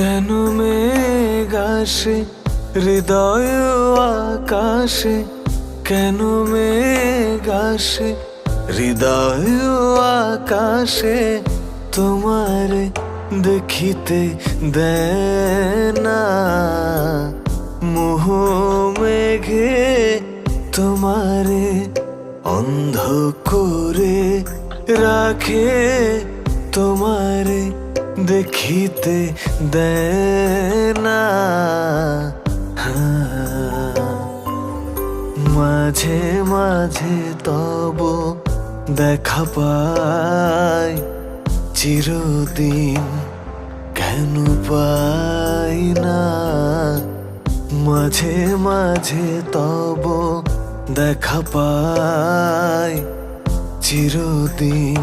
কেন মেঘ আসে হৃদয় আকাশে, কেন মেঘ আসে হৃদয় আকাশে, তোমারে দেখিতে দেয় না। মোহ মেঘে তোমারে অন্ধ করে রাখে, তোমারে দেখিতে দেয় না। মাঝে মাঝে তব দেখা পাই, চিরদিন কেন পাই না। মাঝে মাঝে তব দেখা পাই, চিরদিন